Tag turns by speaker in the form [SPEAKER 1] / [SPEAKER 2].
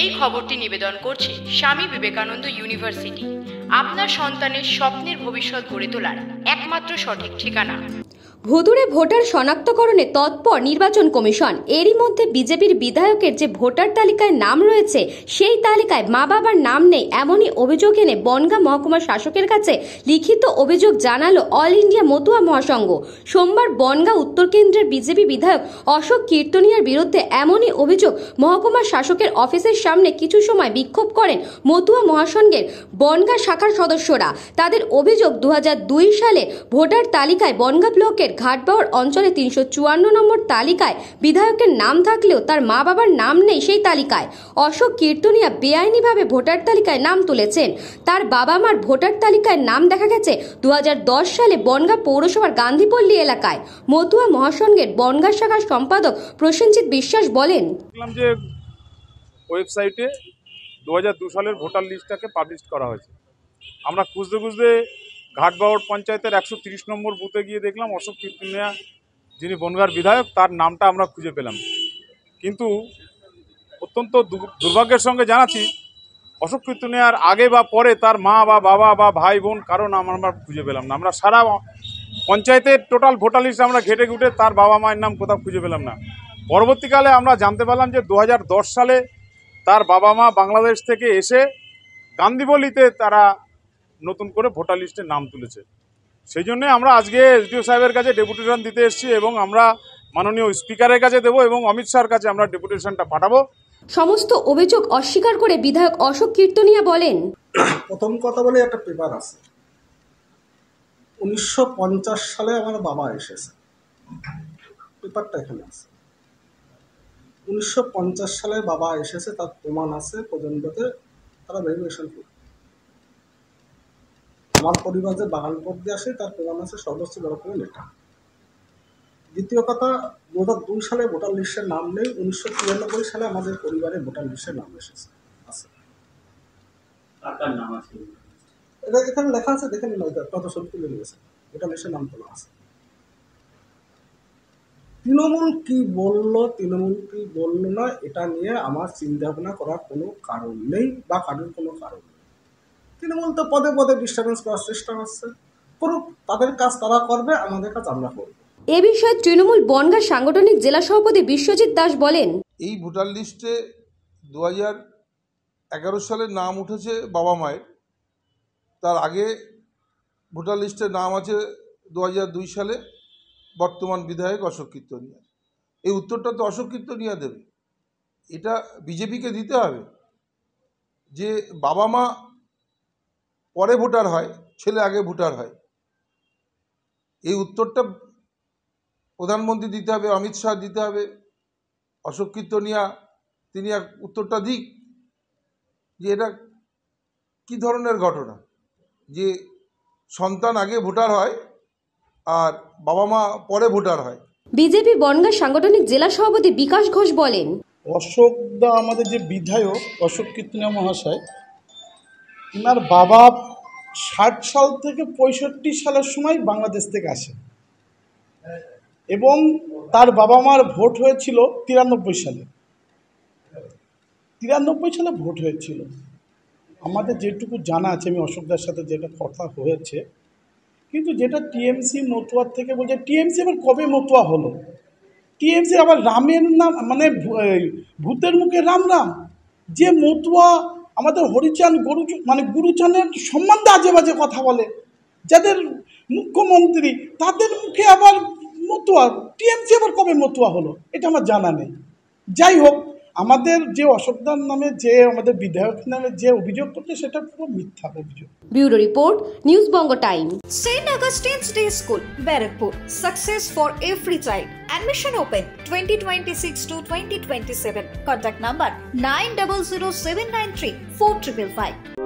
[SPEAKER 1] এই খবরটি নিবেদন করছে স্বামী বিবেকানন্দ ইউনিভার্সিটি, আপনার সন্তানের স্বপ্নের ভবিষ্যৎ গড়ে তোলার একমাত্র সঠিক ঠিকানা।
[SPEAKER 2] ভুতুড়ে ভোটার শনাক্তকরণে তৎপর নির্বাচন কমিশন। এরই মধ্যে বিজেপির বিধায়কের যে ভোটার তালিকায় নাম রয়েছে সেই তালিকায় মা বাবার নাম নেই, এমনই অভিযোগ এনে বনগাঁ মহকুমা শাসকের কাছে লিখিত অভিযোগ জানালো অল ইন্ডিয়া মতুয়া মহাসংঘ। সোমবার বনগাঁ উত্তর কেন্দ্রের বিজেপি বিধায়ক অশোক কীর্তনিয়ার বিরুদ্ধে এমনই অভিযোগ মহকুমা শাসকের অফিসের সামনে কিছু সময় বিক্ষোভ করেন মতুয়া মহাসংঘের বনগাঁ শাখার সদস্যরা। তাদের অভিযোগ 2002 সালে ভোটার তালিকায় বনগাঁ ব্লকের ঘাটবাওয়ার অঞ্চলে 354 নম্বর তালিকায় বিধায়কের নাম থাকলেও তার মা বাবার নাম নেই সেই তালিকায়। অশোক কীর্তনিয়া বেআইনিভাবে ভোটার তালিকায় নাম তুলেছেন। তার বাবা মার ভোটার তালিকায় নাম দেখা গেছে 2010 সালে বনগাঁ পৌরসভার গান্ধীপল্লী এলাকায়। মতুয়া মহাসংঘের বনগাঁ শাখার সম্পাদক প্রসেনজিৎ বিশ্বাস বলেন,
[SPEAKER 3] যে ওয়েবসাইটে 2002 সালের ভোটার লিস্টটাকে পাবলিশ করা হয়েছে। আমরা খুঁজতে খুঁজতে ঘাটবাওয়ার পঞ্চায়েতের 130 নম্বর বুথে গিয়ে দেখলাম অশোক কীর্তনিয়া, যিনি বনগাঁর বিধায়ক, তার নামটা আমরা খুঁজে পেলাম। কিন্তু অত্যন্ত দুর্ভাগ্যের সঙ্গে জানাচ্ছি, অশোক কীর্তনিয়ার আগে বা পরে তার মা বা বাবা বা ভাই বোন কারো নাম আমরা খুঁজে পেলাম না। আমরা সারা পঞ্চায়েতের টোটাল ভোটার লিস্ট আমরা ঘেটে ঘুটে তার বাবা মায়ের নাম কোথাও খুঁজে পেলাম না। পরবর্তীকালে আমরা জানতে পারলাম যে 2010 সালে তার বাবা মা বাংলাদেশ থেকে এসে গান্ধীপল্লীতে তারা নতুন করে ভোটার লিস্টে নাম তুলেছে। সেই জন্যে আমরা আজকে এসডিও সাহেবের কাছে ডেপুটেশন দিতে এসেছি এবং আমরা মাননীয় স্পিকারের কাছে দেবো এবং অমিত শাহর কাছে আমরা ডেপুটেশনটা পাঠাবো।
[SPEAKER 2] সমস্ত অভিযোগ অস্বীকার করে বিধায়ক অশোক কীর্তনিয়া বলেন,
[SPEAKER 4] প্রথম কথা বলে একটা পেপার আছে, 1950 সালে আমার বাবা এসেছে, পেপারটা এখানে আছে। 1950 সালে বাবা এসেছে, তার প্রমাণ আছে। পর্যন্ততে তারা ভেরিফিকেশন করে আমার পরিবার যে বাগানপুর দিয়ে আসে তার প্রমাণ আছে, সদস্য ডকুমেন্ট এটা। দ্বিতীয় কথা, 2002 সালে ভোটার লিস্টের নাম নেই, 1993 সালে আমাদের পরিবারে ভোটার লিস্টের নাম এসেছে আছে। এটা এখানে লেখা আছে, দেখে নিন, কত ছবি তুলে নিয়েছে, ভোটার লিস্টের নাম তোলা আছে। তৃণমূল কি বললো, তৃণমূল কি বললো না, এটা নিয়ে আমার চিন্তা ভাবনা করার কোনো কারণ নেই বা কারোর কোনো কারণ নেই। তৃণমূল তো পদে পদে ডিস্টার্বেন্স করার চেষ্টা করছে, করুক, তাদের কাজ তারা করবে, আমাদের কাজ আমরা করব।
[SPEAKER 2] এ বিষয়ে তৃণমূল বনগাঁ সাংগঠনিক জেলা সভাপতি বিশ্বজিৎ দাস বলেন,
[SPEAKER 5] এই ভোটার লিস্টে 2011 সালে নাম উঠেছে বাবা মায়ের, তার আগে ভোটার লিস্টে নাম আছে 2002 সালে বর্তমান বিধায়ক অশোক কীর্তনিয়া। এই উত্তরটা তো অশোক কীর্তনিয়া দেবে, এটা বিজেপিকে দিতে হবে। যে বাবা মা পরে ভোটার হয়, ছেলে আগে ভোটার হয়, এই উত্তরটা প্রধানমন্ত্রী দিতে হবে, অমিত শাহ দিতে হবে। অশোক কীর্তনিয়া তিনি উত্তরটা দিক যে এটা কি ধরনের ঘটনা, যে সন্তান আগে ভোটার হয় আর বাবা মা পরে ভোটার হয়।
[SPEAKER 2] বিজেপি বনগাঁ সাংগঠনিক জেলা সভাপতি বিকাশ ঘোষ বলেন,
[SPEAKER 6] অশোক দা আমাদের যে বিধায়ক অশোক কীর্তনিয়া মহাশয়, ওনার বাবা 60 সাল থেকে 65 সালের সময় বাংলাদেশ থেকে আসে এবং তার বাবা মার ভোট হয়েছিল 93 সালে। 93 সালে ভোট হয়েছিল। আমাদের যেটুকু জানা আছে, আমি অশোকদার সাথে যেটা কথা হয়েছে, কিন্তু যেটা টিএমসি মতুয়ার থেকে বলছে, টিএমসি আবার কবে মতুয়া হলো? টিএমসি আবার রামের নাম, মানে ভূতের মুখে রাম রাম। যে মতুয়া আমাদের হরিচাঁদ গুরুচাঁদের সম্বন্ধে আজে বাজে কথা বলে, যাদের মুখ্যমন্ত্রী, তাদের মুখে আবার মতুয়া। টিএমসি আবার কবে মতুয়া হলো এটা আমার জানা নেই। যাই হোক, আমাদের যে অশোকদার নামে, যে আমাদের বিধায়ক নামে যে অভিযোগ করছে, সেটা পুরো মিথ্যা অভিযোগ।
[SPEAKER 2] Bureau report, news Banga time.
[SPEAKER 7] St. Augustine's Day School, Barrackpur. Success for every child. Admission open 2026 to 2027. Contact number 900793 4555.